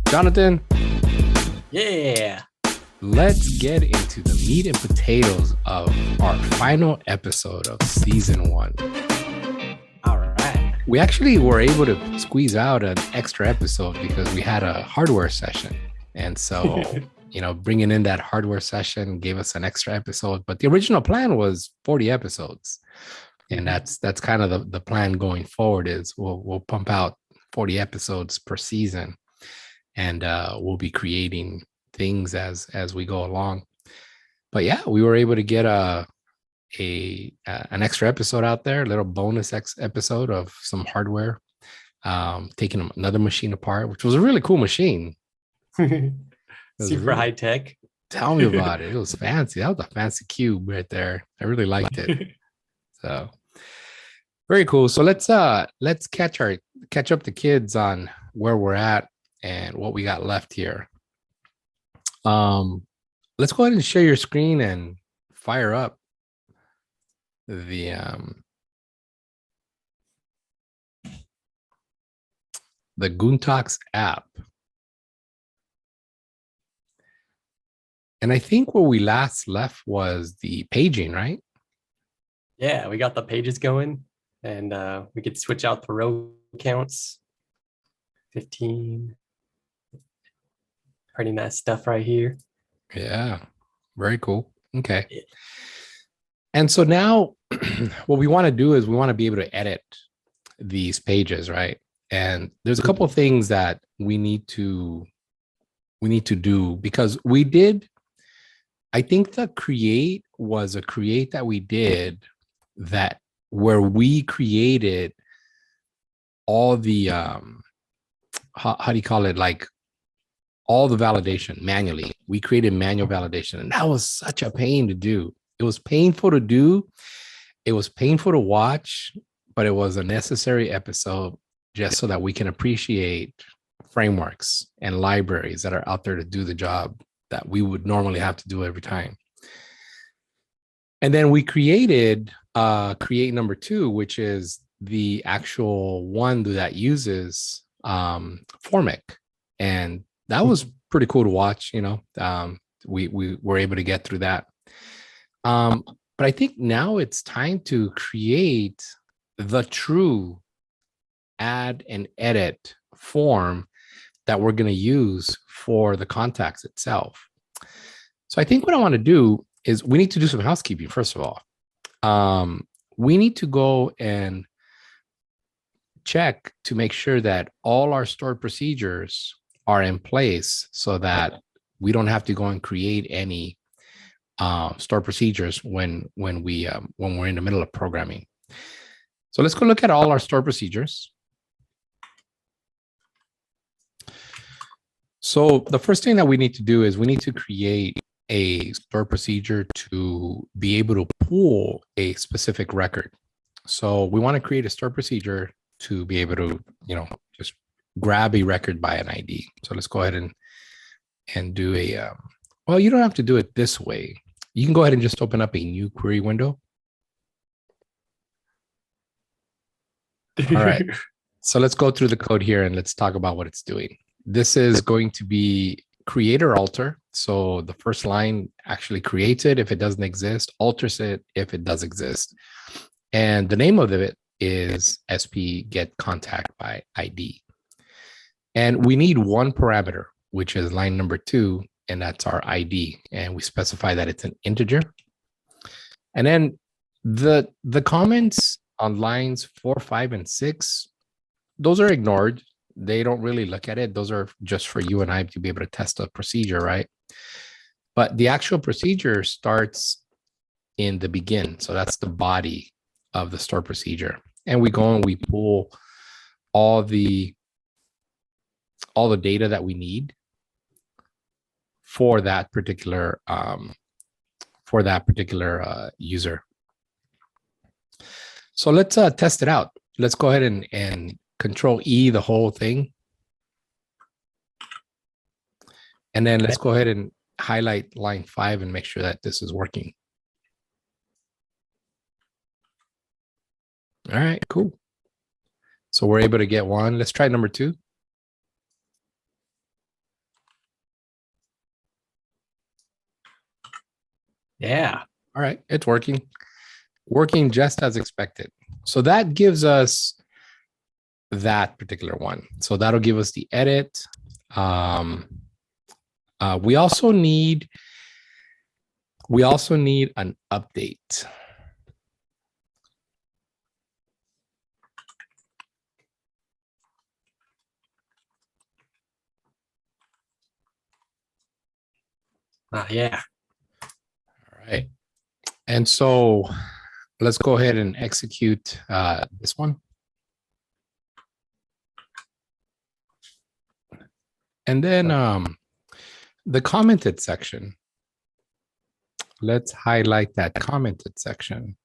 Jonathan, Yeah. let's get into the meat and potatoes of our final episode of season 1. All right. We actually were able to squeeze out an extra episode because we had a hardware session. And so, bringing in that hardware session gave us an extra episode, but the original plan was 40 episodes. And that's kind of the plan going forward is we'll pump out 40 episodes per season, and we'll be creating things as we go along. But yeah, we were able to get an extra episode out there, a little bonus episode of some hardware, taking another machine apart, which was a really cool machine. Super high tech. Tell me about it. It was fancy. That was a fancy cube right there. I really liked it. So very cool. So let's catch up the kids on where we're at and what we got left here. Let's go ahead and share your screen and fire up the Guntox app. And I think where we last left was the paging, right? Yeah, we got the pages going, and we could switch out the row counts. 15. Pretty nice stuff right here. Yeah, very cool. Okay. Yeah. And so now what we want to do is we want to be able to edit these pages, right? And there's a couple of things that we need to do because I think the create was a create that we did that where we created all the how do you call it, like all the validation manually. We created manual validation, and that was such a pain to do. It was painful to do, it was painful to watch, but it was a necessary episode just so that we can appreciate frameworks and libraries that are out there to do the job that we would normally have to do every time. And then we created create number 2, which is the actual one that uses Formic. And that was pretty cool to watch. We were able to get through that. But I think now it's time to create the true add and edit form that we're going to use for the contacts itself. So I think what I want to do is we need to do some housekeeping. First of all, we need to go and check to make sure that all our stored procedures are in place so that we don't have to go and create any stored procedures when we're in the middle of programming. So let's go look at all our stored procedures. So the first thing that we need to do is we need to create a stored procedure to be able to pull a specific record. So we want to create a stored procedure to be able to, just grab a record by an ID. So let's go ahead and do a, well, you don't have to do it this way. You can go ahead and just open up a new query window. All right. So let's go through the code here and let's talk about what it's doing. This is going to be create or alter. So the first line actually creates it if it doesn't exist, alters it if it does exist. And the name of it is sp get contact by ID. And we need one parameter, which is line number 2, and that's our ID. And we specify that it's an integer. And then the comments on lines 4, 5, and 6, those are ignored. They don't really look at it. Those are just for you and I to be able to test a procedure, right? But the actual procedure starts in the begin. So that's the body of the stored procedure. And we go and we pull all the data that we need for that particular user. So let's test it out. Let's go ahead and Control E the whole thing. And then let's go ahead and highlight line 5 and make sure that this is working. All right, cool. So we're able to get one. Let's try number 2. Yeah. All right, it's working just as expected. So that gives us that particular one. So that'll give us the edit. Um, we also need an update. Yeah. All right. And so let's go ahead and execute this one. And then the commented section. Let's highlight that commented section.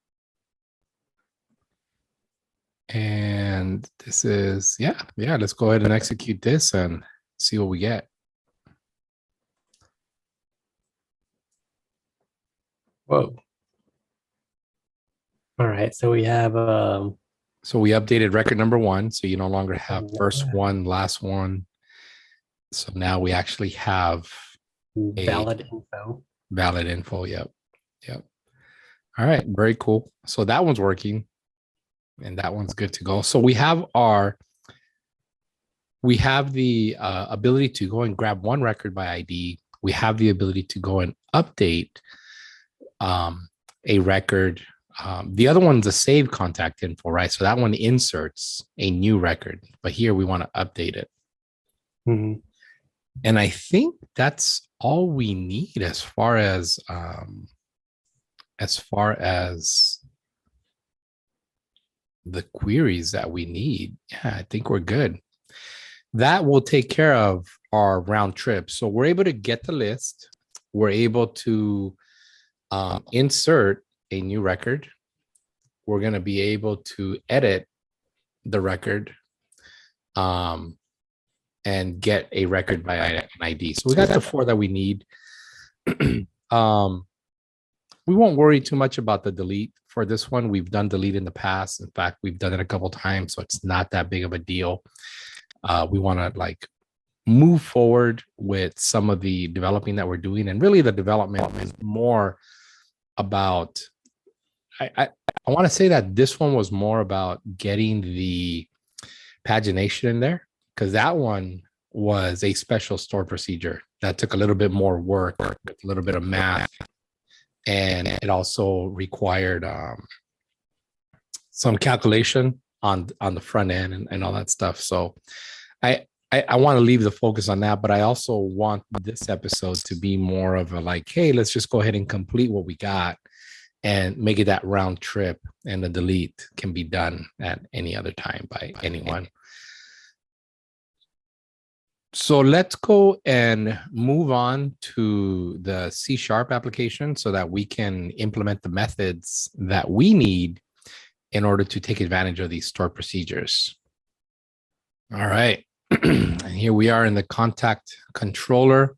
And this is, yeah, let's go ahead and execute this and see what we get. Whoa. All right. So we have So we updated record number 1. So you no longer have first yeah. one, last one. So now we actually have valid info. Valid info. Yep. All right. Very cool. So that one's working. And that one's good to go. So we have the ability to go and grab one record by ID. We have the ability to go and update a record. The other one's a save contact info, right? So that one inserts a new record, but here we want to update it. Mm-hmm. And I think that's all we need as far as the queries that we need. Yeah, I think we're good. That will take care of our round trip. So we're able to get the list. We're able to insert a new record. We're going to be able to edit the record and get a record by an ID. So we got the 4 that we need. We won't worry too much about the delete for this one. We've done delete in the past. In fact, we've done it a couple of times, so it's not that big of a deal. We want to like move forward with some of the developing that we're doing, and really the development is more about. I want to say that this one was more about getting the pagination in there, because that one was a special stored procedure that took a little bit more work, a little bit of math, and it also required some calculation on the front end and all that stuff. So I want to leave the focus on that, but I also want this episode to be more of a like, hey, let's just go ahead and complete what we got and make it that round trip, and the delete can be done at any other time by anyone. So let's go and move on to the C# application so that we can implement the methods that we need in order to take advantage of these stored procedures. All right. And here we are in the contact controller.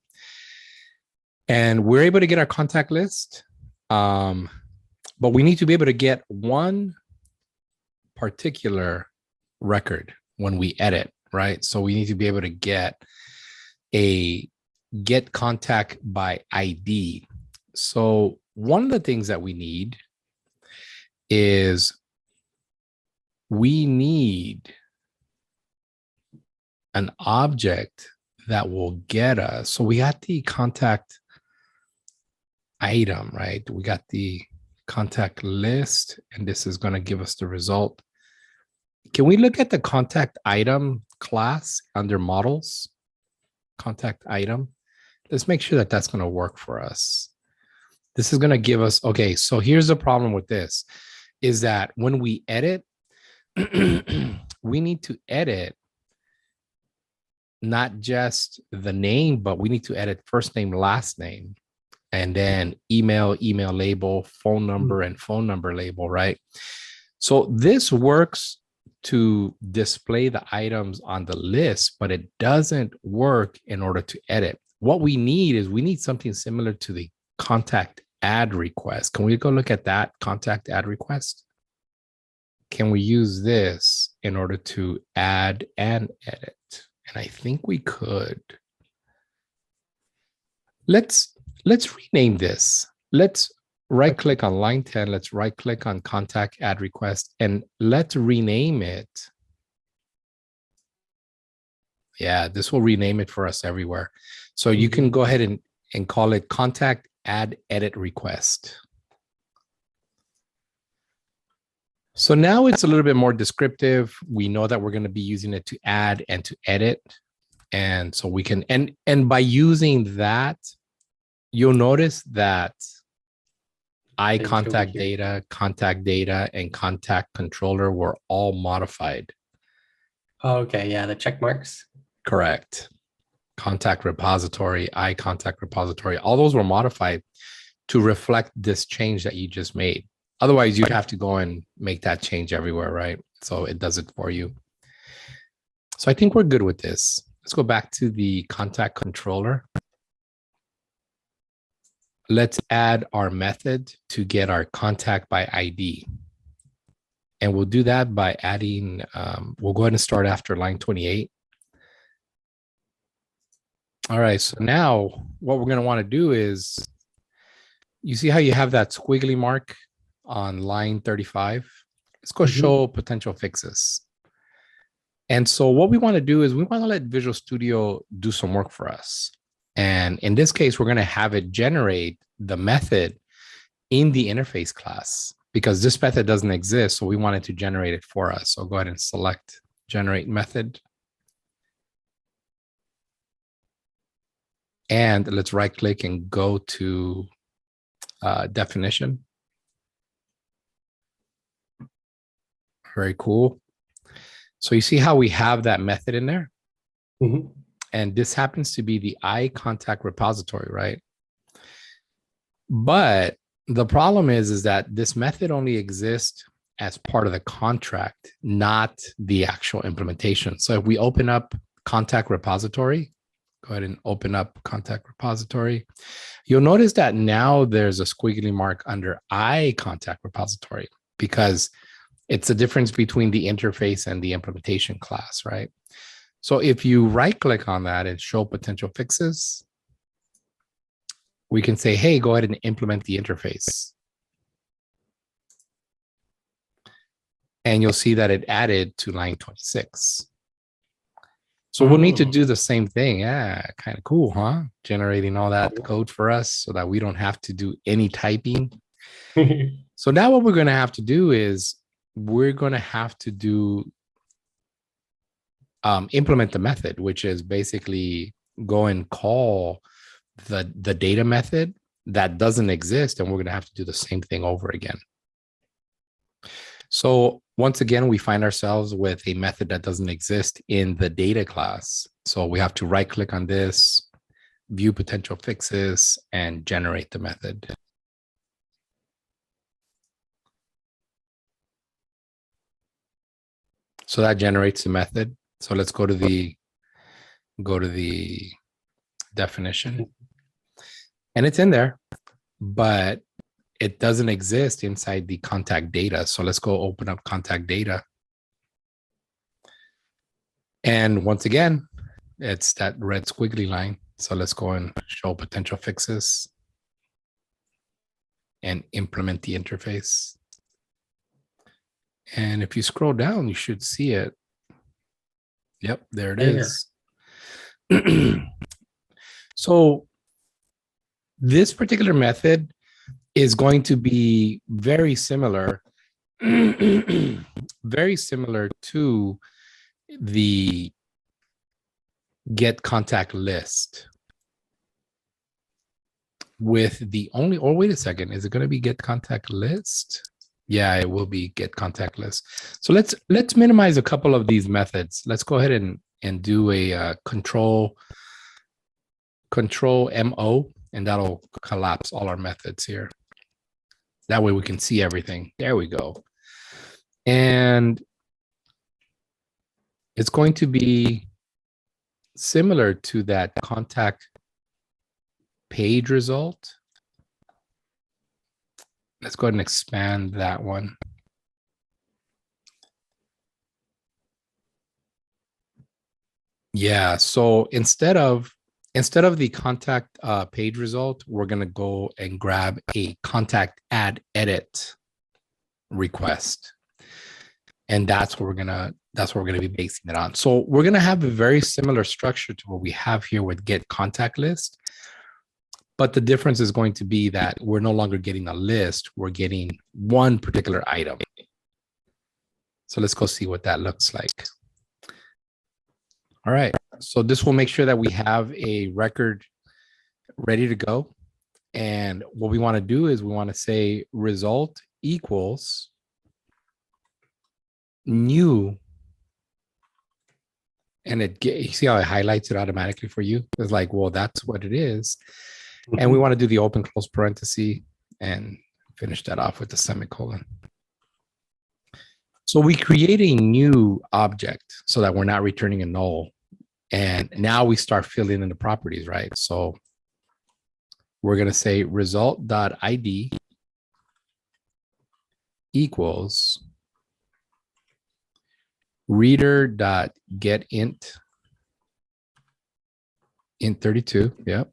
And we're able to get our contact list. But we need to be able to get one particular record when we edit, right? So we need to be able to get contact by ID. So one of the things that we need is we need an object that will get us. So we got the contact item, right? We got the contact list, and this is going to give us the result. Can we look at the contact item class under models? Contact item. Let's make sure that that's going to work for us. This is going to give us, okay, so here's the problem with this, is that when we edit, we need to edit not just the name, but we need to edit first name, last name, and then email label, phone number, and phone number label, right? So this works to display the items on the list, but it doesn't work in order to edit. What we need something similar to the contact add request. Can we go look at that contact add request? Can we use this in order to add and edit? And I think we could. Let's rename this. Let's right click on line 10. Let's right click on contact add request and let's rename it. Yeah, this will rename it for us everywhere. So you can go ahead and call it contact add edit request. So now it's a little bit more descriptive. We know that we're going to be using it to add and to edit. And so we can, and by using that, you'll notice that contact data, and contact controller were all modified. Okay, yeah, the check marks. Correct. Contact repository, contact repository, all those were modified to reflect this change that you just made. Otherwise, you'd have to go and make that change everywhere, right? So it does it for you. So I think we're good with this. Let's go back to the contact controller. Let's add our method to get our contact by ID. And we'll do that by adding, we'll go ahead and start after line 28. All right, so now what we're going to want to do is, you see how you have that squiggly mark on line 35? Let's go show potential fixes. And so what we want to do is we want to let Visual Studio do some work for us. And in this case, we're going to have it generate the method in the interface class because this method doesn't exist. So we want it to generate it for us. So go ahead and select generate method. And let's right click and go to definition. Very cool. So you see how we have that method in there? And this happens to be the contact repository, right? But the problem is that this method only exists as part of the contract, not the actual implementation. So if we open up contact repository, go ahead and open up contact repository. You'll notice that now there's a squiggly mark under contact repository because it's the difference between the interface and the implementation class, right? So if you right click on that and show potential fixes, we can say, hey, go ahead and implement the interface. And you'll see that it added to line 26. So we'll need to do the same thing. Yeah, kind of cool, huh? Generating all that code for us so that we don't have to do any typing. So now what we're going to have to do is we're going to have to do implement the method, which is basically go and call the data method that doesn't exist. And we're going to have to do the same thing over again. So once again, we find ourselves with a method that doesn't exist in the data class. So we have to right click on this, view potential fixes, and generate the method. So that generates the method. So let's go to the definition. And it's in there, but it doesn't exist inside the contact data. So let's go open up contact data. And once again, it's that red squiggly line. So let's go and show potential fixes and implement the interface. And if you scroll down, you should see it. Yep, there it is. So this particular method is going to be very similar, very similar to the get contact list. With the only, or wait a second, is it going to be get contact list? Yeah, it will be get contact list. So let's minimize a couple of these methods. Let's go ahead and do a control MO, and that'll collapse all our methods here. That way we can see everything. There we go. And it's going to be similar to that contact page result. Let's go ahead and expand that one. Yeah, so instead of instead of the contact page result, we're going to go and grab a contact add edit request. And that's what we're gonna be basing it on. So we're gonna have a very similar structure to what we have here with get contact list. But the difference is going to be that we're no longer getting a list, we're getting one particular item. So let's go see what that looks like. All right, so this will make sure that we have a record ready to go. And what we want to do is we want to say result equals new, and you see how it highlights it automatically for you. It's like, well, that's what it is. And we want to do the open close parenthesis and finish that off with the semicolon. So we create a new object so that we're not returning a null. And now we start filling in the properties, right? So we're going to say result.id equals reader.getInt int32, yep.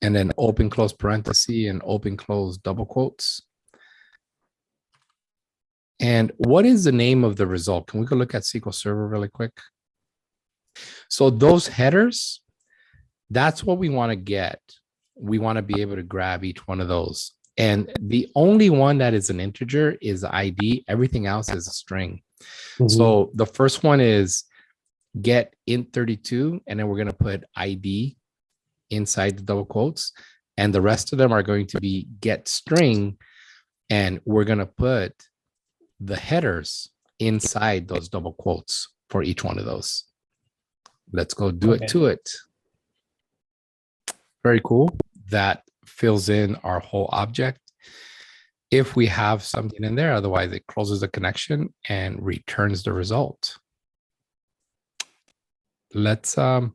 And then open close parenthesis and open close double quotes. And what is the name of the result? Can we go look at SQL Server really quick? So those headers, that's what we want to get. We want to be able to grab each one of those. And the only one that is an integer is the ID. Everything else is a string. So the first one is get int32, and then we're going to put ID inside the double quotes. And the rest of them are going to be get string, and we're going to put the headers inside those double quotes for each one of those. Let's go do it to it. Very cool. That fills in our whole object if we have something in there. Otherwise, it closes the connection and returns the result. Let's go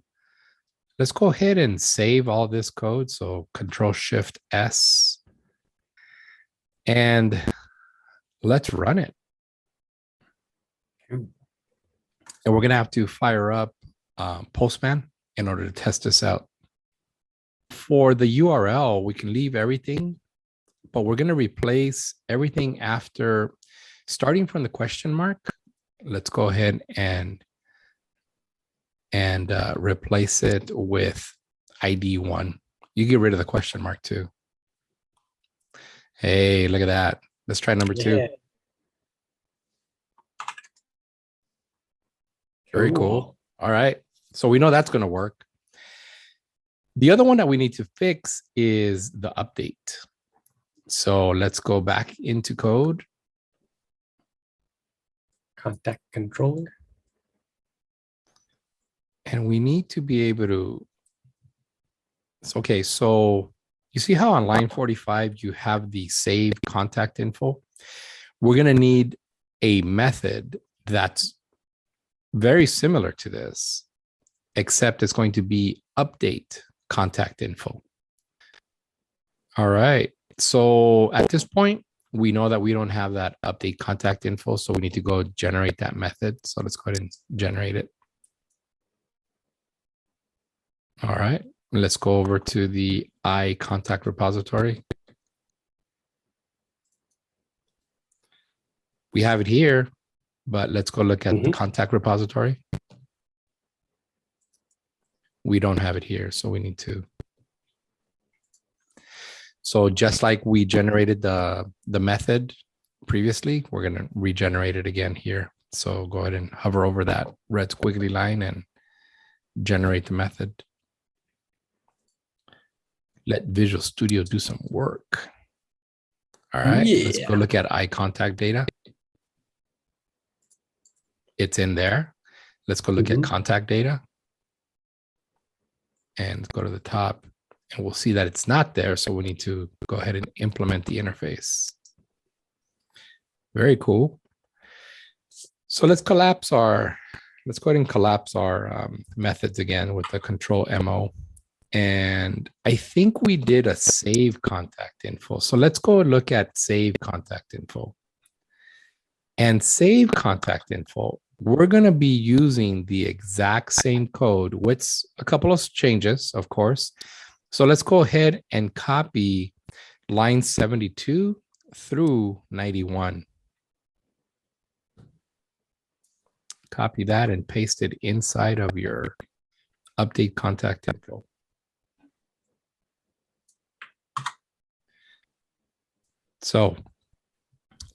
ahead and save all this code. So Control-Shift-S, and let's run it. And we're going to have to fire up Postman in order to test this out. For the URL, we can leave everything, but we're going to replace everything after, starting from the question mark. Let's go ahead and replace it with ID1. You get rid of the question mark too. Hey, look at that. Let's try number 2. Very cool. All right. So we know that's going to work. The other one that we need to fix is the update. So let's go back into code. Contact controller. And we need to be able to, okay, so you see how on line 45, you have the save contact info? We're going to need a method that's very similar to this, except it's going to be update contact info. All right. So at this point, we know that we don't have that update contact info. So we need to go generate that method. So let's go ahead and generate it. All right. Let's go over to the iContact repository. We have it here, but let's go look at the contact repository. We don't have it here, so we need to. So just like we generated the method previously, we're going to regenerate it again here. So go ahead and hover over that red squiggly line and generate the method. Let Visual Studio do some work. All right, let's go look at iContact data. It's in there. Let's go look at contact data. And go to the top, and we'll see that it's not there. So we need to go ahead and implement the interface. Very cool. So let's go ahead and collapse our methods again with the Control-MO. And I think we did a save contact info. So let's go look at save contact info. And save contact info, we're going to be using the exact same code with a couple of changes, of course. So let's go ahead and copy line 72 through 91. Copy that and paste it inside of your update contact info. So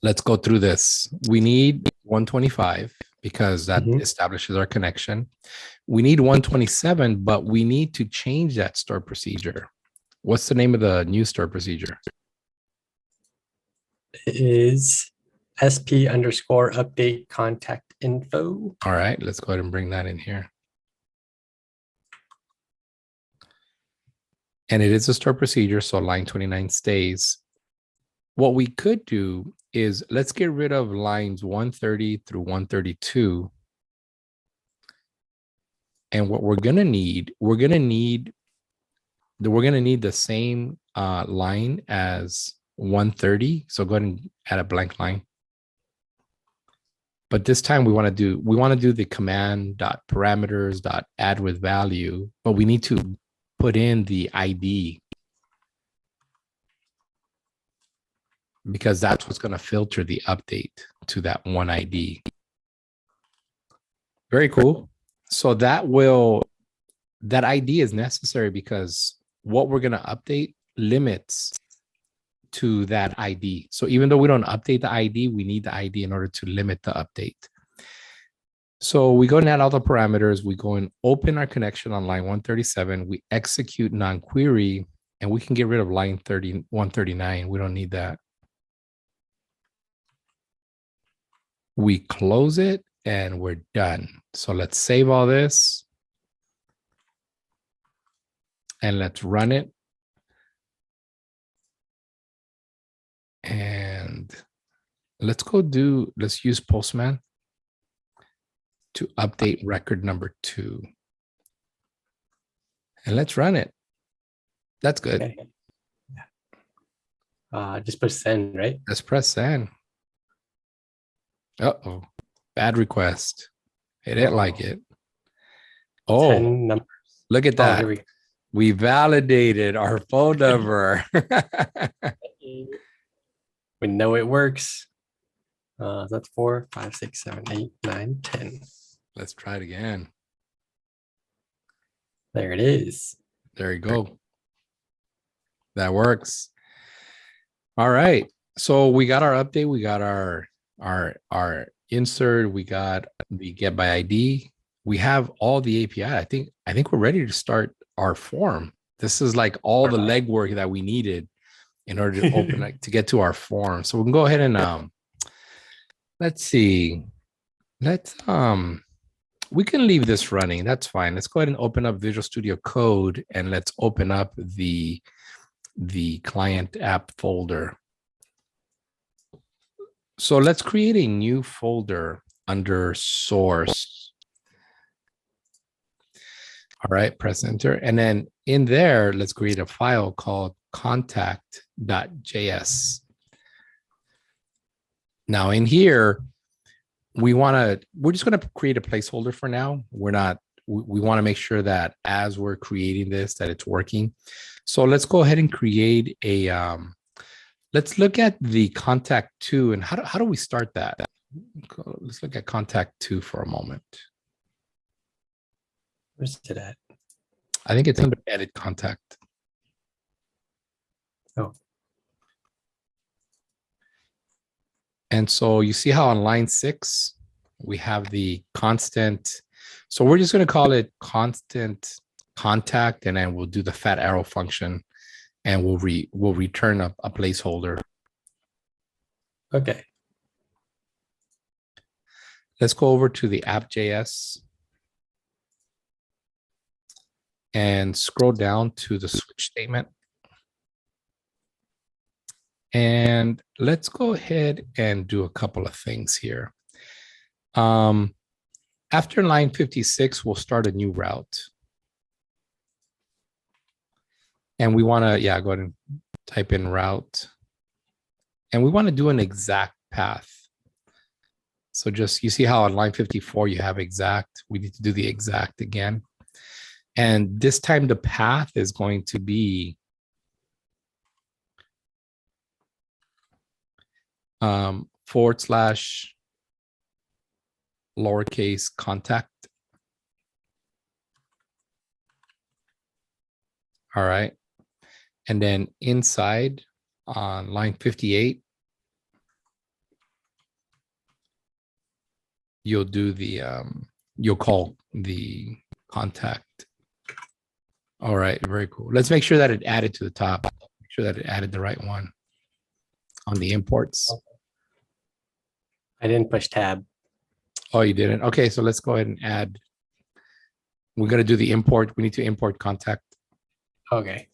let's go through this. We need 125 because that establishes our connection. We need 127, but we need to change that store procedure. What's the name of the new store procedure? It is SP_update contact info. All right, let's go ahead and bring that in here. And it is a store procedure, so line 29 stays. What we could do is let's get rid of lines 130 through 132. And what we're gonna need the same line as 130. So go ahead and add a blank line. But this time we want to do the command dot parameters dot add with value, but we need to put in the ID because that's what's going to filter the update to that one ID. Very cool. So that ID is necessary because what we're going to update limits to that ID. So even though we don't update the ID, we need the ID in order to limit the update. So we go and add all the parameters. We go and open our connection on line 137. We execute non-query, and we can get rid of line 139. We don't need that. We close it, and we're done. So let's save all this, and let's run it. And let's use Postman to update record number 2. And let's run it. That's good. Okay. Just press send, right? Let's press send. Uh-oh, bad request. It didn't like it. Oh, 10 numbers. Look at that. Here we validated our phone number. We know it works. That's 4, 5, 6, 7, 8, 9, 10. Let's try it again. There it is. There you go. That works. All right. So we got our update. We got our insert. We got the get by ID. We have all the API. I think we're ready to start our form. This is like all the legwork that we needed in order to open to get to our form. So we can go ahead and let's see. We can leave this running. That's fine. Let's go ahead and open up Visual Studio Code and let's open up the client app folder. So let's create a new folder under source. All right, press enter. And then in there, let's create a file called contact.js. Now in here, we're just going to create a placeholder for now. We want to make sure that as we're creating this, that it's working. So let's go ahead and create a, let's look at the contact2 and how do we start that? Let's look at contact2 for a moment. Where's it at? I think it's under edit contact. Oh. And so you see how on line 6, we have the constant. So we're just going to call it constant contact, and then we'll do the fat arrow function, and we'll return a placeholder. Okay. Let's go over to the app.js and scroll down to the switch statement. And let's go ahead and do a couple of things here. After line 56, we'll start a new route. And we want to, go ahead and type in route. And we want to do an exact path. So just, you see how on line 54, you have exact. We need to do the exact again. And this time the path is going to be / lowercase contact. All right. And then inside on line 58, you'll do the, you'll call the contact. All right, very cool. Let's make sure that it added to the top. Make sure that it added the right one on the imports. I didn't push tab. Oh, you didn't? Okay, so let's go ahead and add. We're going to do the import. We need to import contact. Okay.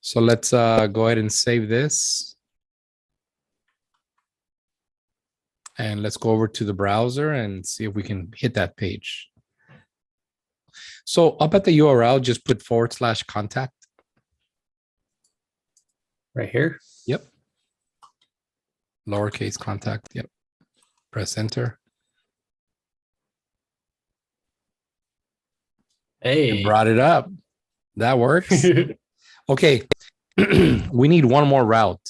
So let's go ahead and save this. And let's go over to the browser and see if we can hit that page. So up at the URL, just put / contact. Right here? Yep. Lowercase contact. Yep. Press enter. Hey. It brought it up. That works. Okay. We need one more route.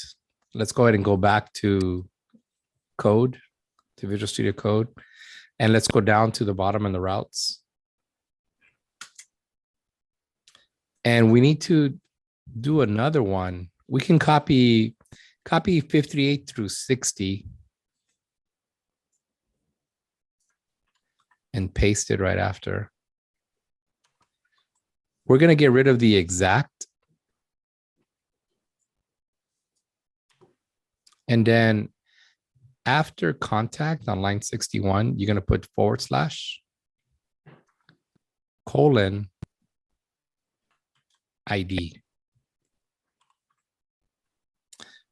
Let's go ahead and go back to code, to Visual Studio Code. And let's go down to the bottom in the routes. And we need to do another one. We can copy 58 through 60 and paste it right after. We're going to get rid of the exact. And then after contact on line 61, you're going to put / ID.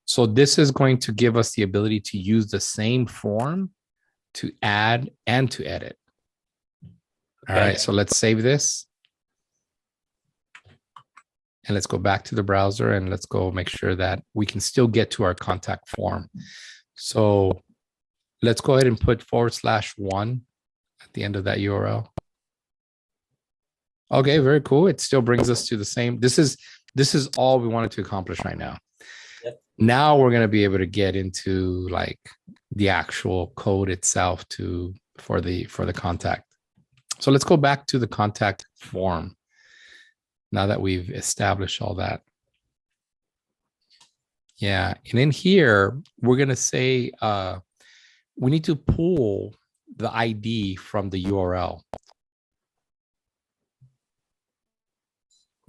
So this is going to give us the ability to use the same form to add and to edit. All right, so let's save this. And let's go back to the browser and let's go make sure that we can still get to our contact form. So let's go ahead and put /1 at the end of that URL. Okay, very cool. It still brings us to the same. This is all we wanted to accomplish right now. Yep. Now we're going to be able to get into like the actual code itself for the contact. So let's go back to the contact form. Now that we've established all that. Yeah, and in here, we're going to say we need to pull the ID from the URL.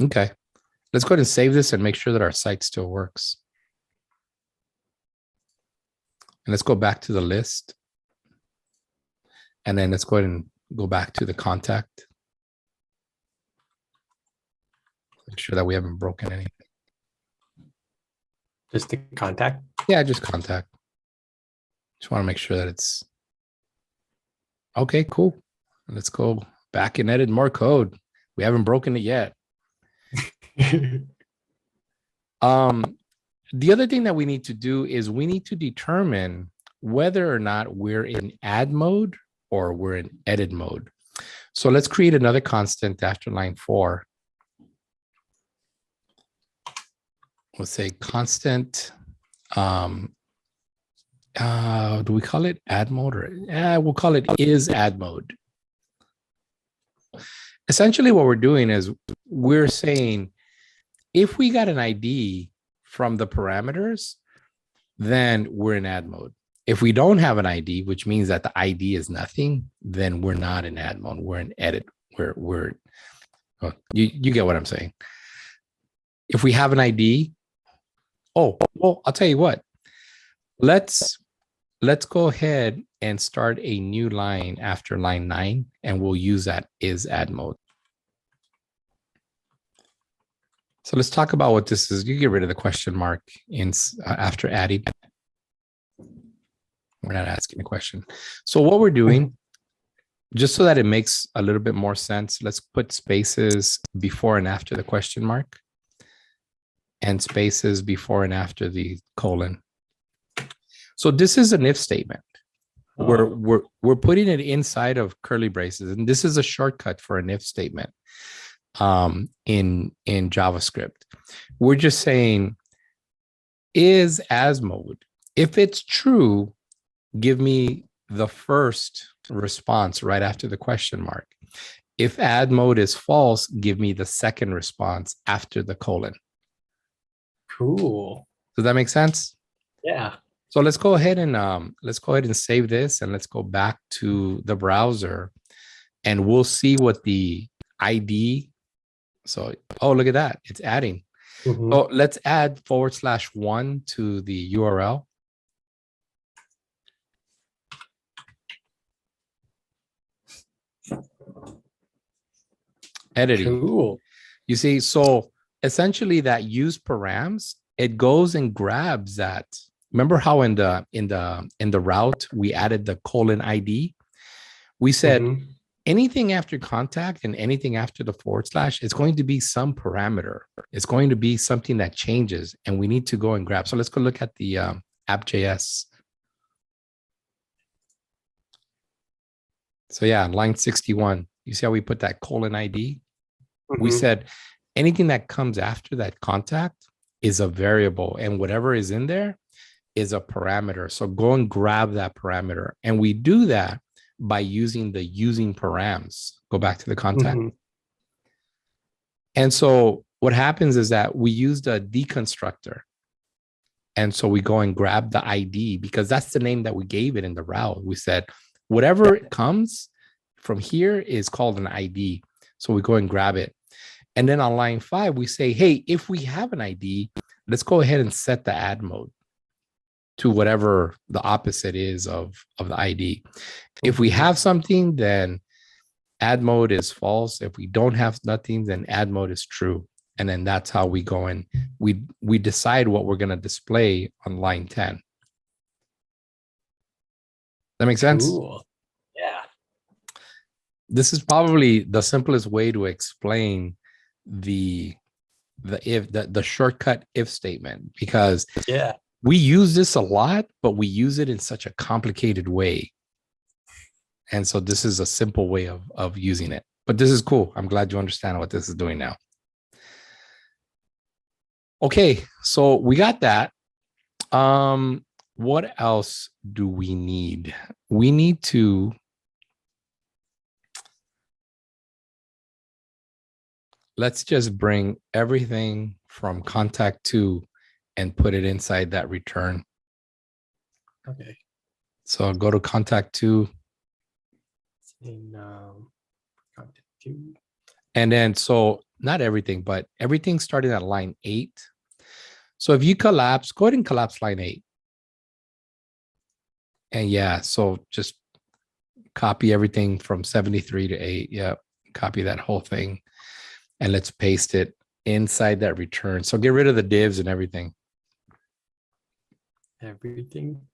Okay, let's go ahead and save this and make sure that our site still works. And let's go back to the list. And then let's go ahead and go back to the contact. Make sure that we haven't broken anything. Just the contact? Yeah, just contact. Just want to make sure that it's okay, cool. Let's go back and edit more code. We haven't broken it yet. The other thing that we need to do is we need to determine whether or not we're in add mode or we're in edit mode. So let's create another constant after line 4. We'll say constant. Do we call it add mode or we'll call it is add mode. Essentially what we're doing is we're saying if we got an ID from the parameters, then we're in add mode. If we don't have an ID, which means that the ID is nothing, then we're not in add mode. We're in edit. You get what I'm saying. If we have an ID, oh, well, I'll tell you what. Let's go ahead and start a new line after line 9, and we'll use that is add mode. So let's talk about what this is. You get rid of the question mark after adding. We're not asking a question. So what we're doing, just so that it makes a little bit more sense, let's put spaces before and after the question mark and spaces before and after the colon. So this is an if statement. Oh, We're putting it inside of curly braces, and this is a shortcut for an if statement in JavaScript. We're just saying is as mode. If it's true, give me the first response right after the question mark. If add mode is false, give me the second response after the colon. cool. Does that make sense? Yeah. So let's go ahead and save this, and let's go back to the browser, and we'll see what the ID. So, oh, look at that. It's adding. Mhm. So let's add /1 to the URL. Editing. Cool. You see, so essentially that use params, it goes and grabs that. Remember how in the route we added the colon ID? We said Mhm. anything after contact and anything after the /, it's going to be some parameter. It's going to be something that changes, and we need to go and grab. So let's go look at the app.js. So yeah, line 61, you see how we put that colon ID? We Mhm. said anything that comes after that contact is a variable, and whatever is in there is a parameter. So go and grab that parameter. And we do that by using the using params. Go back to the content. Mhm. And so what happens is that we use the deconstructor. And so we go and grab the ID because that's the name that we gave it in the route. We said, whatever it comes from here is called an ID. So we go and grab it. And then on line 5, we say, hey, if we have an ID, let's go ahead and set the add mode to whatever the opposite is of the ID. If we Mhm. have something, then add mode is false. If we don't have nothing, then add mode is true. And then that's how we go and we decide what we're going to display on line 10. That makes sense? Cool. Yeah. This is probably the simplest way to explain the the shortcut if statement, because Yeah. we use this a lot, but we use it in such a complicated way. And so this is a simple way of using it. But this is cool. I'm glad you understand what this is doing now. Okay, so we got that. What else do we need? We need to let's just bring everything from contact to and put it inside that return. Okay. So go to contact to, In contact two. and then so not everything, but everything starting at line 8. So if you collapse, go ahead and collapse line 8. And yeah, so just copy everything from 73 to 8. Yep. Copy that whole thing. And let's paste it inside that return. So get rid of the divs and everything. Everything.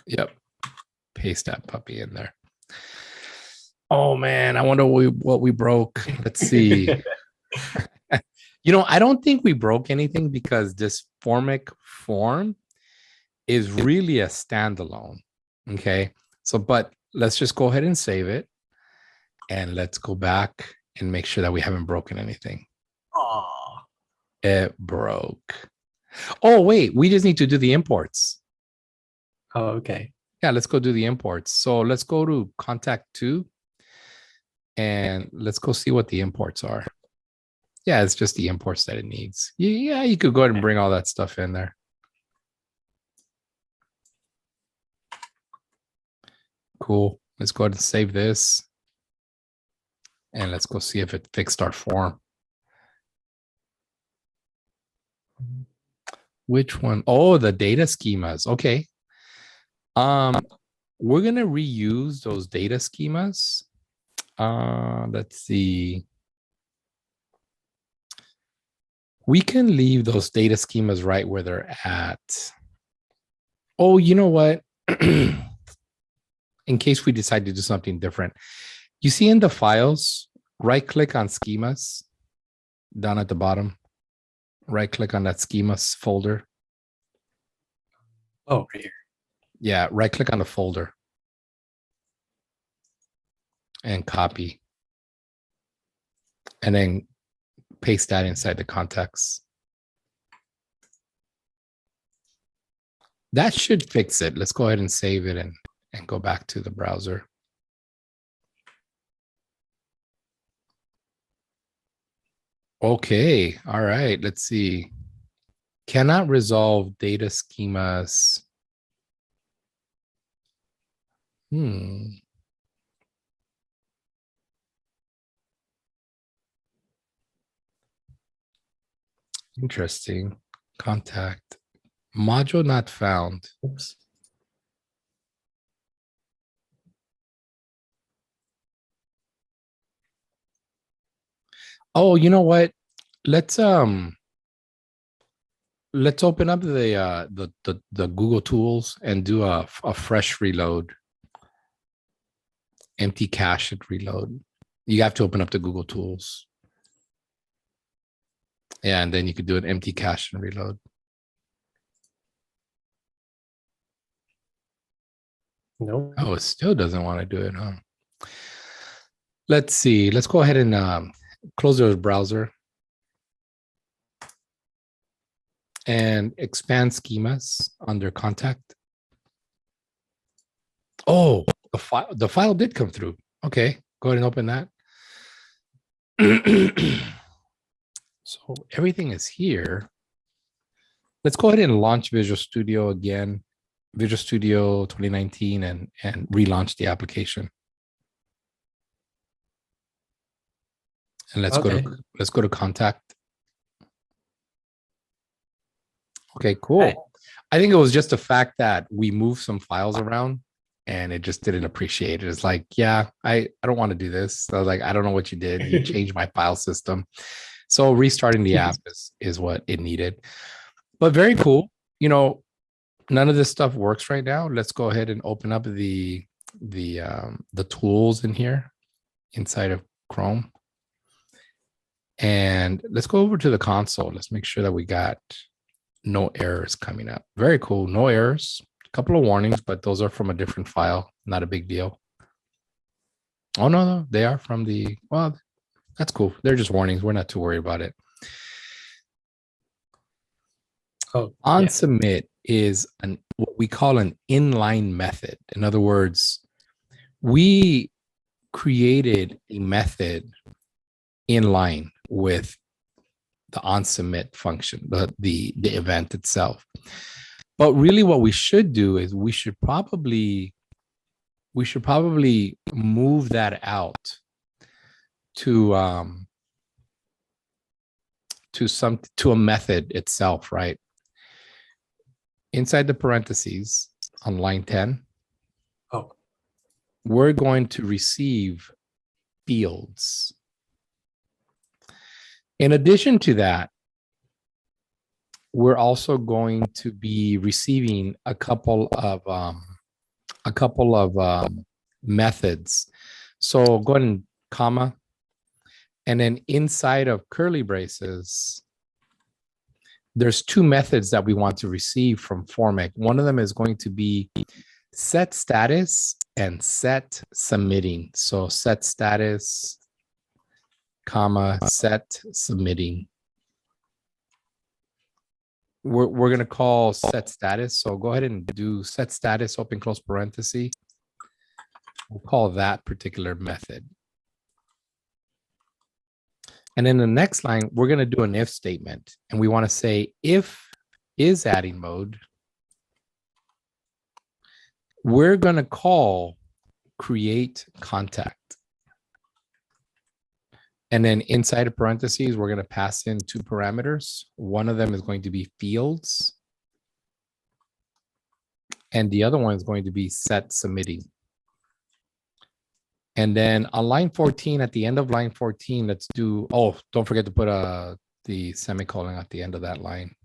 Yep. Paste that puppy in there. Oh man, I wonder what we broke. Let's see. I don't think we broke anything because this formic form is really a standalone. Okay. So, but let's just go ahead and save it. And let's go back and make sure that we haven't broken anything. Oh. It broke. Oh, wait, we just need to do the imports. Oh, okay. Yeah, let's go do the imports. So let's go to contact to, and let's go see what the imports are. Yeah, it's just the imports that it needs. Yeah, you could go ahead and bring all that stuff in there. Cool. Let's go ahead and save this. And let's go see if it fixed our form. Which one? Oh, the data schemas. Okay. We're going to reuse those data schemas. Let's see. We can leave those data schemas right where they're at. Oh, you know what? In case we decide to do something different, you see in the files, right click on schemas down at the bottom. Right click on that schemas folder. Oh, right here. Yeah, right click on the folder and copy. And then paste that inside the context. That should fix it. Let's go ahead and save it and go back to the browser. Okay, all right, let's see. Cannot resolve data schemas. Interesting. Contact. Module not found. Oops. Oh, you know what? Let's open up the Google Tools and do a fresh reload. Empty cache and reload. You have to open up the Google Tools. Yeah, and then you could do an empty cache and reload. No. Oh, it still doesn't want to do it, huh? Let's see. Let's go ahead and close the browser and expand schemas under contact. Oh, the file did come through. Okay, go ahead and open that. So everything is here. Let's go ahead and launch Visual Studio again, Visual Studio 2019, and relaunch the application. And let's go to contact. Okay, cool. Hey. I think it was just the fact that we moved some files around and it just didn't appreciate it. It's like, yeah, I don't want to do this. I was like, I don't know what you did. You changed my file system. So restarting the app is what it needed. But very cool. You know, none of this stuff works right now. Let's go ahead and open up the tools in here inside of Chrome. And let's go over to the console. Let's make sure that we got no errors coming up. Very cool. No errors. A couple of warnings, but those are from a different file. Not a big deal. Oh, no, they are from the, well, that's cool. They're just warnings. We're not too worried about it. On submit is what we call an inline method. In other words, we created a method in line with the on submit function, the event itself. But really what we should do is we should probably move that out to a method itself, right? Inside the parentheses on line 10, we're going to receive fields. In addition to that, we're also going to be receiving a couple of methods. So go ahead and comma, and then inside of curly braces, there's two methods that we want to receive from Formic. One of them is going to be set status and set submitting. So set status, comma, set submitting. We're going to call set status. So go ahead and do set status, open close parenthesis. We'll call that particular method. And in the next line, we're going to do an if statement. And we want to say if is adding mode, we're going to call create contact. And then inside of parentheses, we're going to pass in two parameters. One of them is going to be fields. And the other one is going to be set submitting. And then on line 14, at the end of line 14, let's do, oh, don't forget to put the semicolon at the end of that line.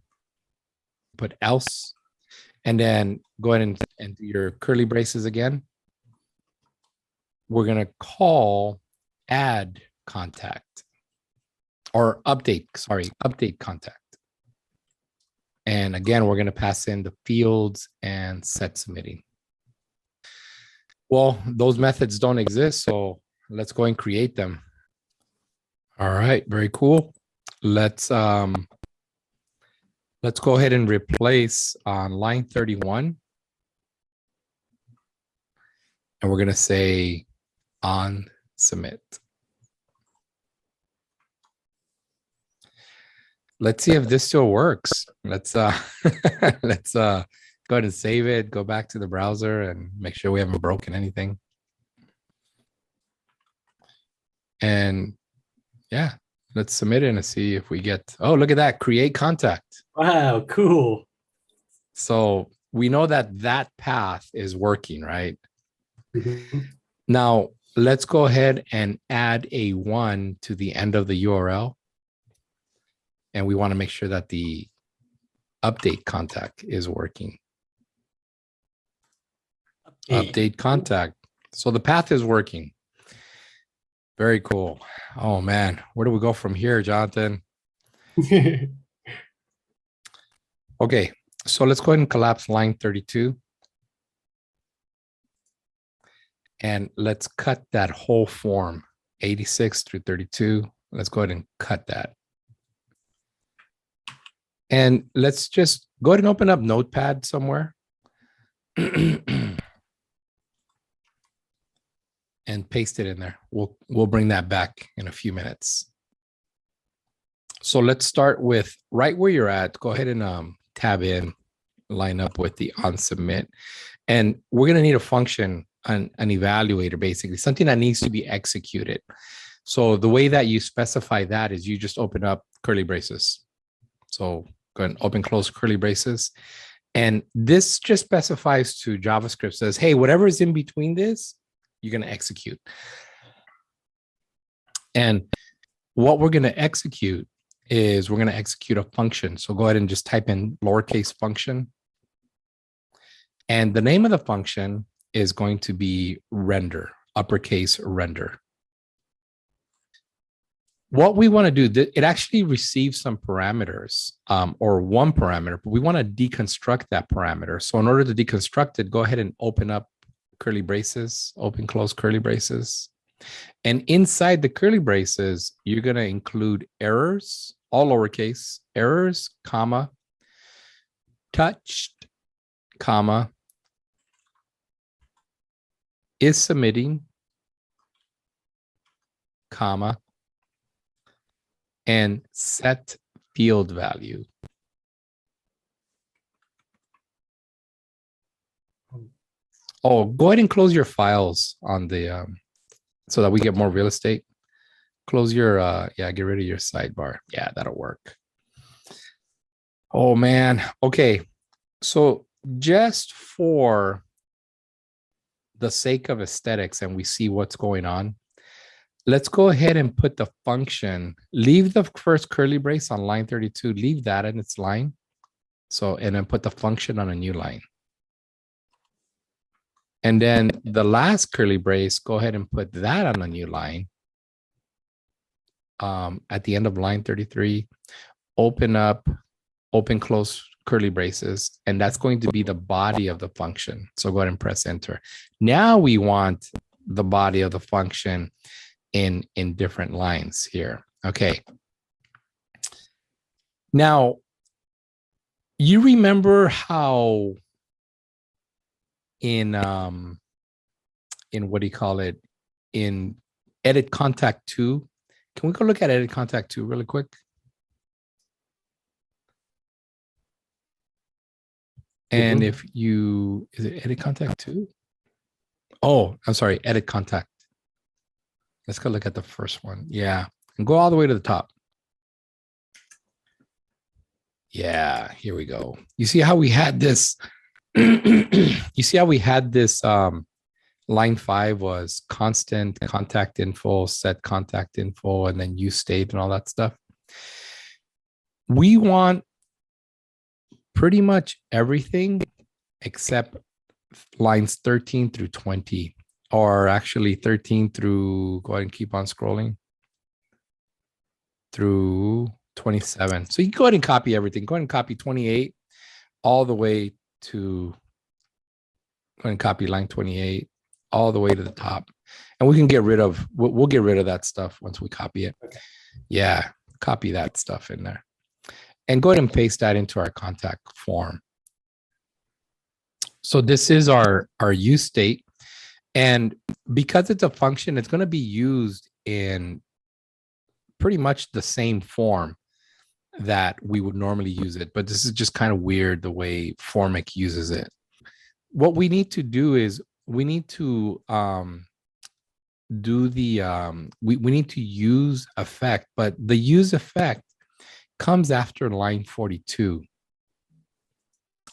Put else, and then go ahead and do your curly braces again. We're going to call add contact or update contact. And again, we're going to pass in the fields and set submitting. Well, those methods don't exist, so let's go and create them. All right, very cool. Let's go ahead and replace on line 31. And we're going to say on submit. Let's see if this still works. Let's let's go ahead and save it, go back to the browser and make sure we haven't broken anything. And yeah, let's submit it and see if we get, oh, look at that, create contact. Wow, cool. So we know that that path is working, right? Mhm. Now let's go ahead and add a 1 to the end of the URL. And we want to make sure that the update contact is working. Update contact. So the path is working. Very cool. Oh man, where do we go from here, Jonathan? Okay, so let's go ahead and collapse line 32. And let's cut that whole form, 86 through 32. Let's go ahead and cut that. And let's just go ahead and open up Notepad somewhere. And paste it in there. We'll bring that back in a few minutes. So let's start with right where you're at. Go ahead and tab in, line up with the on submit. And we're going to need a function, an evaluator, basically, something that needs to be executed. So the way that you specify that is you just open up curly braces. So go ahead and open, close curly braces. And this just specifies to JavaScript, says, hey, whatever is in between this, you're going to execute. And what we're going to execute is we're going to execute a function. So go ahead and just type in lowercase function. And the name of the function is going to be render, uppercase render. What we want to do, it actually receives some parameters or one parameter, but we want to deconstruct that parameter. So in order to deconstruct it, go ahead and open up curly braces, open, close curly braces. And inside the curly braces, you're going to include errors, all lowercase, errors, comma, touched, comma, is submitting, comma, and set field value. Oh, go ahead and close your files on the, so that we get more real estate. Close your, yeah, get rid of your sidebar. Yeah, that'll work. Oh man. Okay. So just for the sake of aesthetics and we see what's going on, let's go ahead and put the function, leave the first curly brace on line 32, leave that in its line. So, and then put the function on a new line. And then the last curly brace, go ahead and put that on a new line. At the end of line 33, open up, open, close curly braces, and that's going to be the body of the function. So go ahead and press enter. Now we want the body of the function in different lines here. Okay. Now, you remember how in what do you call it? In edit contact 2. Can we go look at edit contact 2 really quick? And if you, is it edit contact 2? Oh, I'm sorry, edit contact. Let's go look at the first one. Yeah, and go all the way to the top. Yeah, here we go. You see how we had this, you see how we had this line 5 was constant contact info, set contact info, and then use state and all that stuff. We want pretty much everything except lines 13 through 20, or actually 13 through, go ahead and keep on scrolling, through 27. So you can go ahead and copy everything. Go ahead and copy 28 all the way to, go ahead and copy line 28 all the way to the top. And we can get rid of, we'll get rid of that stuff once we copy it. Okay. Yeah, copy that stuff in there. And go ahead and paste that into our contact form. So this is our use state. And because it's a function, it's going to be used in pretty much the same form that we would normally use it. But this is just kind of weird the way Formic uses it. What we need to do is we need to do the, we need to use effect, but the use effect comes after line 42.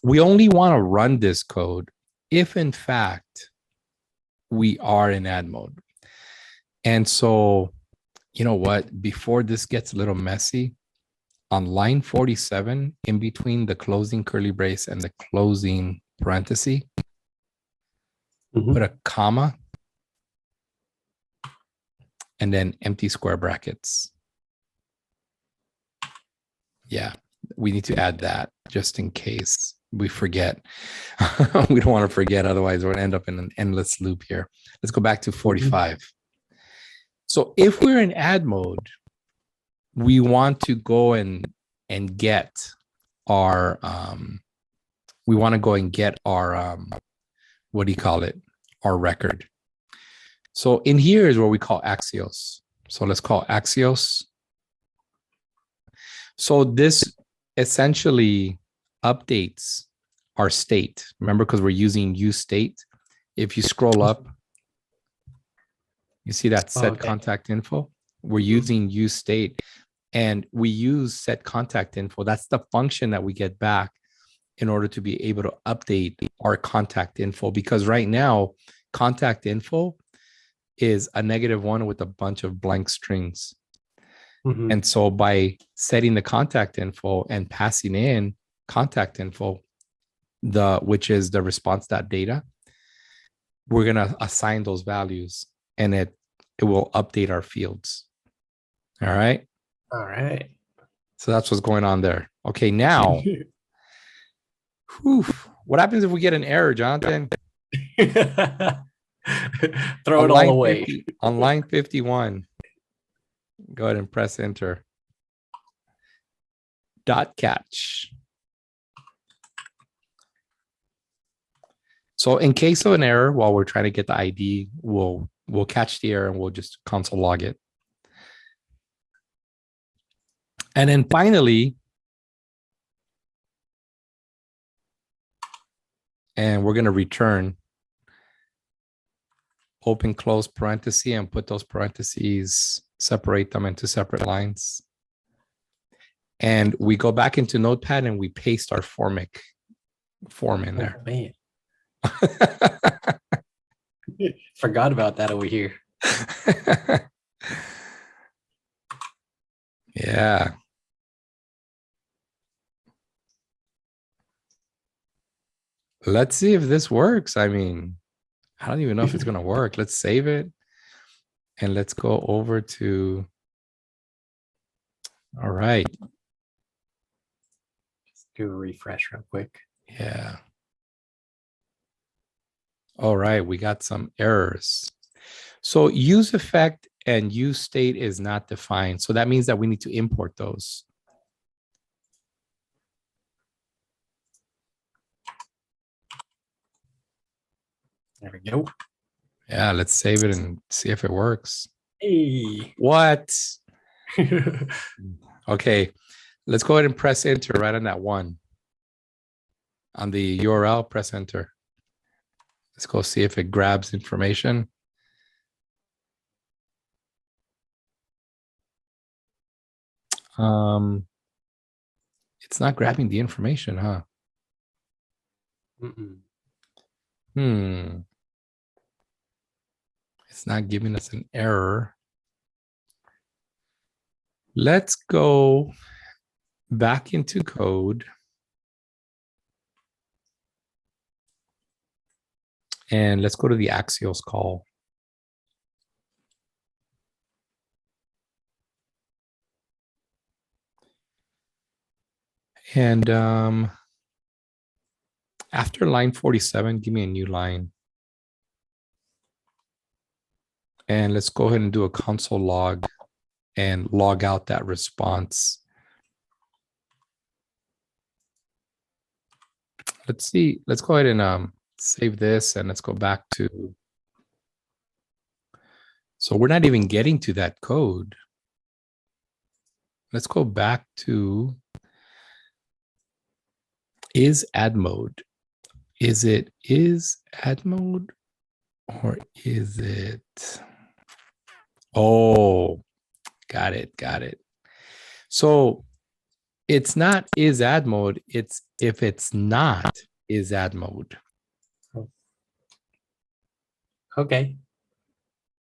We only want to run this code if in fact we are in ad mode. And so, you know what, before this gets a little messy, on line 47, in between the closing curly brace and the closing parenthesis, put a comma and then empty square brackets. Yeah, we need to add that just in case we forget. We don't want to forget, otherwise we're going to end up in an endless loop here. Let's go back to 45. So if we're in ad mode, we want to go and get our, we want to go and get our, what do you call it? Our record. So in here is what we call Axios. So let's call Axios. So this essentially updates our state. Remember, because we're using use state. If you scroll up, you see that set contact info. We're using use state, and we use set contact info. That's the function that we get back in order to be able to update our contact info. Because right now, contact info is a -1 with a bunch of blank strings. And so by setting the contact info and passing in contact info, which is the response.data, we're going to assign those values, and it will update our fields. All right. All right. So that's what's going on there. Okay. Now, what happens if we get an error, Jonathan? Throw it all away. On line 51, go ahead and press enter. Dot catch. So in case of an error, while we're trying to get the ID, we'll catch the error and we'll just console log it. And then finally, and we're going to return open close parenthesis and put those parentheses, separate them into separate lines. And we go back into Notepad and we paste our Formic form in there. Oh, man. Forgot about that over here. Yeah. Let's see if this works. I mean, I don't even know if it's going to work. Let's save it. And let's go over to, all right. Just do a refresh real quick. Yeah. All right, we got some errors. So use effect and use state is not defined. So that means that we need to import those. There we go. Yeah, let's save it and see if it works. Hey. What? Okay, let's go ahead and press enter right on that one. On the URL, press enter. Let's go see if it grabs information. It's not grabbing the information, huh? It's not giving us an error. Let's go back into code. And let's go to the Axios call. And after line 47, give me a new line. And let's go ahead and do a console log and log out that response. Let's see. Let's go ahead and save this and let's go back to. So we're not even getting to that code. Let's go back to is add mode. Is it is add mode or is it? Oh, got it. Got it. So it's not is add mode. It's if it's not is add mode. Okay.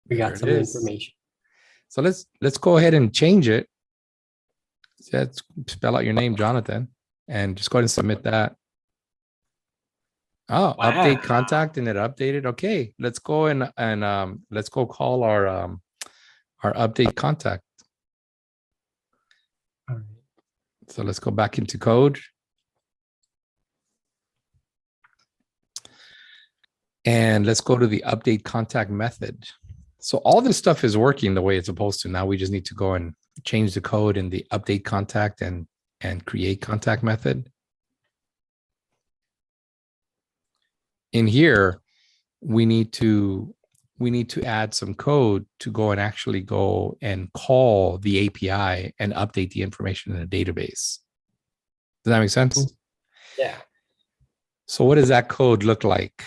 We There got it some is. information. So let's go ahead and change it. Let's spell out your name, Jonathan, and just go ahead and submit that. Oh, Wow. update contact and it updated. Okay, let's go and let's go call our update contact. All right. So let's go back into code. And let's go to the update contact method. So all this stuff is working the way it's supposed to. Now we just need to go and change the code in the update contact and create contact method. In here, we need to add some code to go and actually go and call the API and update the information in the database. Does that make sense? Yeah. So what does that code look like?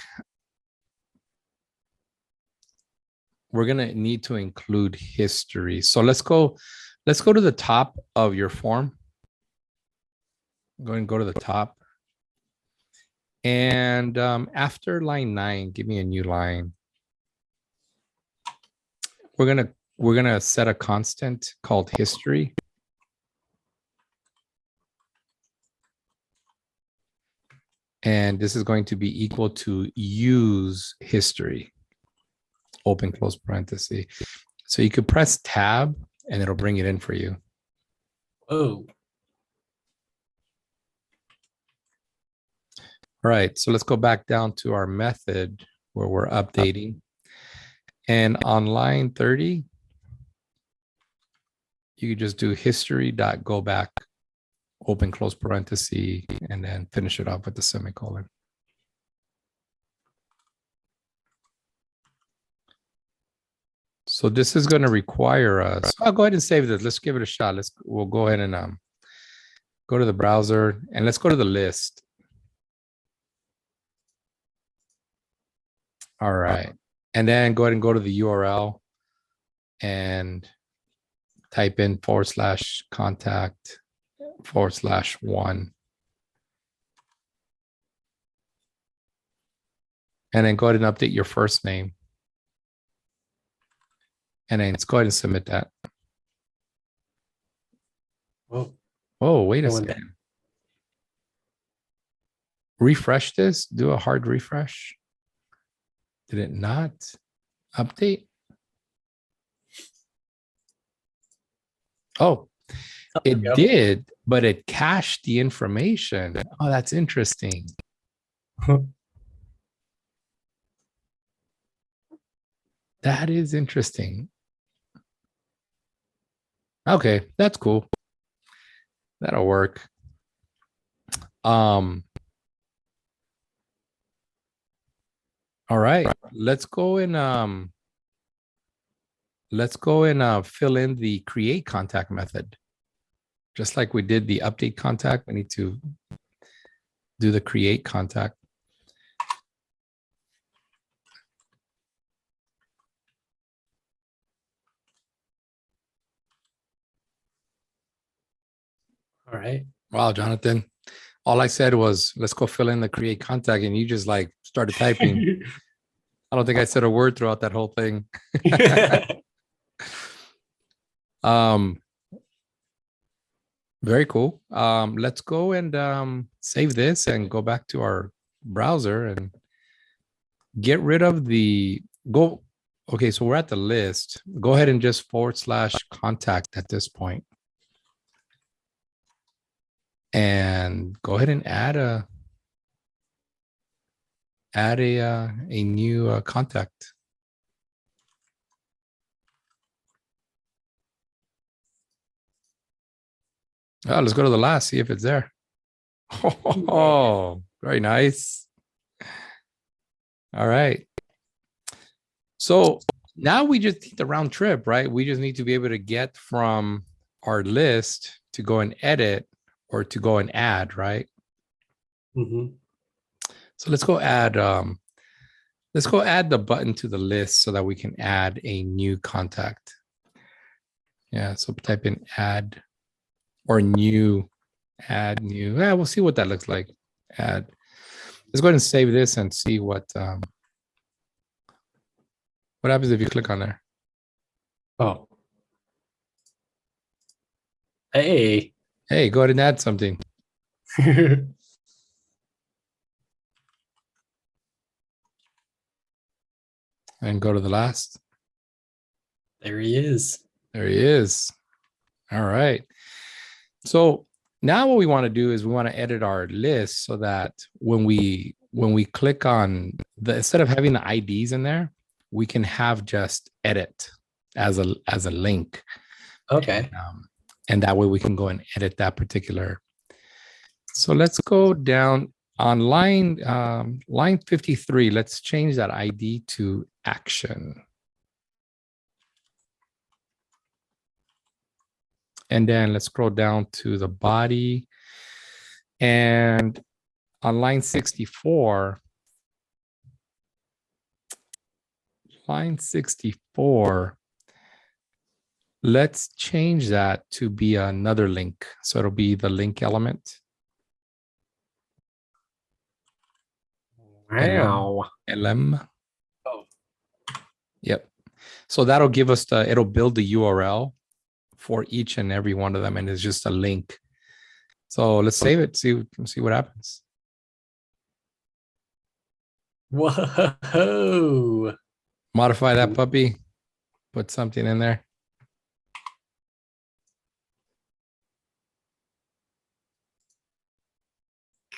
We're going to need to include history. So let's go to the top of your form. Go ahead and go to the top. And after line 9, give me a new line. We're gonna set a constant called history. And this is going to be equal to use history. Open close parenthesis. So you could press tab and it'll bring it in for you. Oh. All right, so let's go back down to our method where we're updating. And on line 30, you could just do history.go back, open close parenthesis, and then finish it off with the semicolon. So this is going to require us. I'll go ahead and save this. Let's give it a shot. We'll go ahead and go to the browser and let's go to the list. All right. And then go ahead and go to the URL and type in /contact/1. And then go ahead and update your first name. And then let's go ahead and submit that. Whoa. Oh, wait a second. Refresh this. Do a hard refresh. Did it not update? Oh, it did, but it cached the information. Oh, that's interesting. That is interesting. Okay, that's cool. That'll work. All right, let's go and fill in the create contact method. Just like we did the update contact, we need to do the create contact. All right. Wow, Jonathan. All I said was, let's go fill in the create contact. And you just like started typing. I don't think I said a word throughout that whole thing. Very cool. Let's go and save this and go back to our browser and get rid of okay, so we're at the list. Go ahead and just /contact at this point. And go ahead and add a new contact. Oh, let's go to the last, see if it's there. Oh, very nice. All right. So now we just need the round trip, right? We just need to be able to get from our list to go and edit or to go and add, right? Mm-hmm. So let's go add the button to the list so that we can add a new contact. Yeah, so type in add or new, add new. Yeah, we'll see what that looks like. Add. Let's go ahead and save this and see what happens if you click on there. Oh. Hey. Hey, go ahead and add something. And go to the last. There he is. There he is. All right. So now what we want to do is we want to edit our list so that when we click on instead of having the IDs in there, we can have just edit as a link. Okay. And that way we can go and edit that particular. So let's go down on line 53. Let's change that ID to action. And then let's scroll down to the body. And on line 64, let's change that to be another link. So it'll be the link element. Wow. LM. Oh. Yep. So that'll give us it'll build the URL for each and every one of them. And it's just a link. So let's save it, see what happens. Whoa. Modify that puppy, put something in there.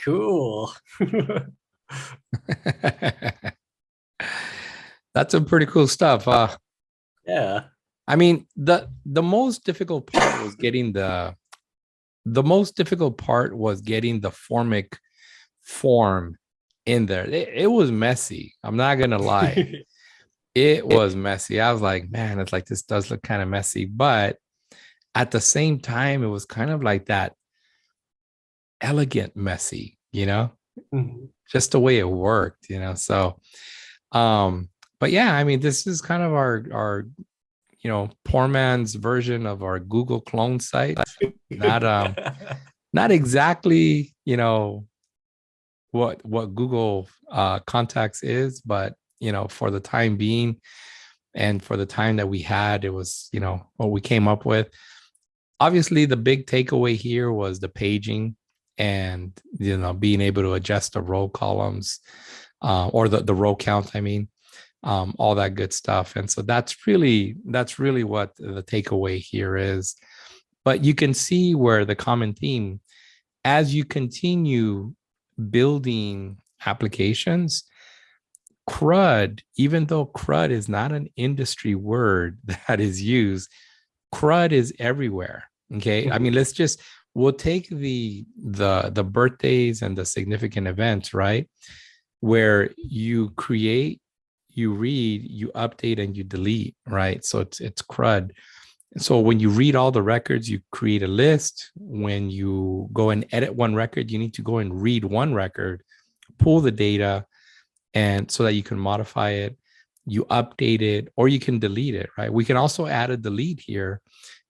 Cool. That's some pretty cool stuff. Yeah. I mean, the most difficult part was getting the Formic form in there. It was messy. I'm not gonna lie. It was messy. I was like, man, it's like this does look kind of messy, but at the same time, it was kind of like that elegant messy, Mhm. just the way it worked, So, but yeah, I mean, this is kind of our poor man's version of our Google clone site. Not exactly, what Google Contacts is, but for the time being and for the time that we had, it was, what we came up with. Obviously, the big takeaway here was the paging and being able to adjust the row columns or the row count, I mean, all that good stuff. And so that's really what the takeaway here is. But you can see where the common theme, as you continue building applications, CRUD, even though CRUD is not an industry word that is used, CRUD is everywhere. Okay. I mean, we'll take the birthdays and the significant events, right? Where you create, you read, you update, and you delete, right? So it's CRUD. So when you read all the records, you create a list. When you go and edit one record, you need to go and read one record, pull the data, and so that you can modify it, you update it, or you can delete it, right? We can also add a delete here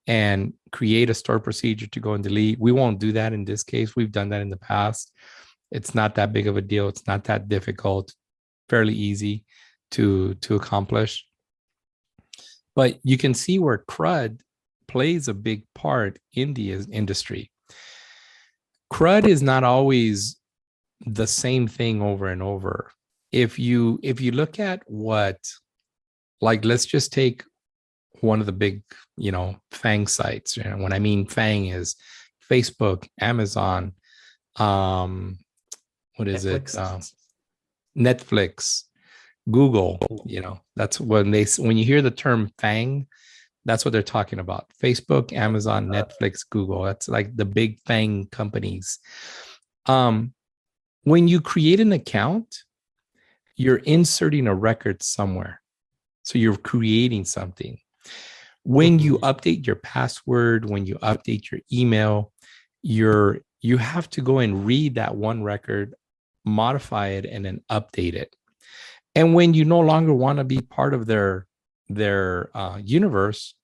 and create a stored procedure to go and delete. We won't do that in this case. We've done that in the past. It's not that big of a deal. It's not that difficult, fairly easy to accomplish. But you can see where CRUD plays a big part in the industry. CRUD is not always the same thing over and over. If you look at what, like, let's just take one of the big, FANG sites. When I mean FANG is Facebook, Amazon, what is Netflix. it? Netflix, Google. That's when you hear the term FANG, That's what they're talking about. Facebook, Amazon, Netflix, Google. That's like the big FANG companies. When you create an account, you're inserting a record somewhere. So you're creating something. When you update your password, when you update your email, you have to go and read that one record, modify it, and then update it. And when you no longer want to be part of their universe,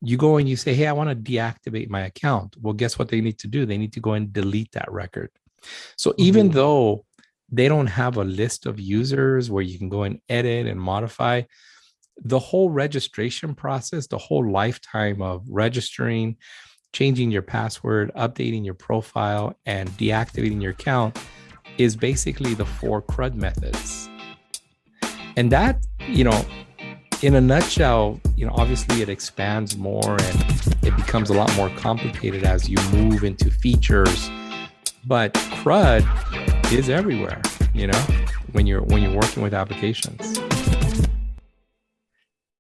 you go and you say, hey, I want to deactivate my account. Well, guess what they need to do? They need to go and delete that record. So even though they don't have a list of users where you can go and edit and modify, the whole registration process, the whole lifetime of registering, changing your password, updating your profile, and deactivating your account is basically the 4 CRUD methods. And that, in a nutshell, obviously it expands more and it becomes a lot more complicated as you move into features. But CRUD is everywhere, when you're working with applications.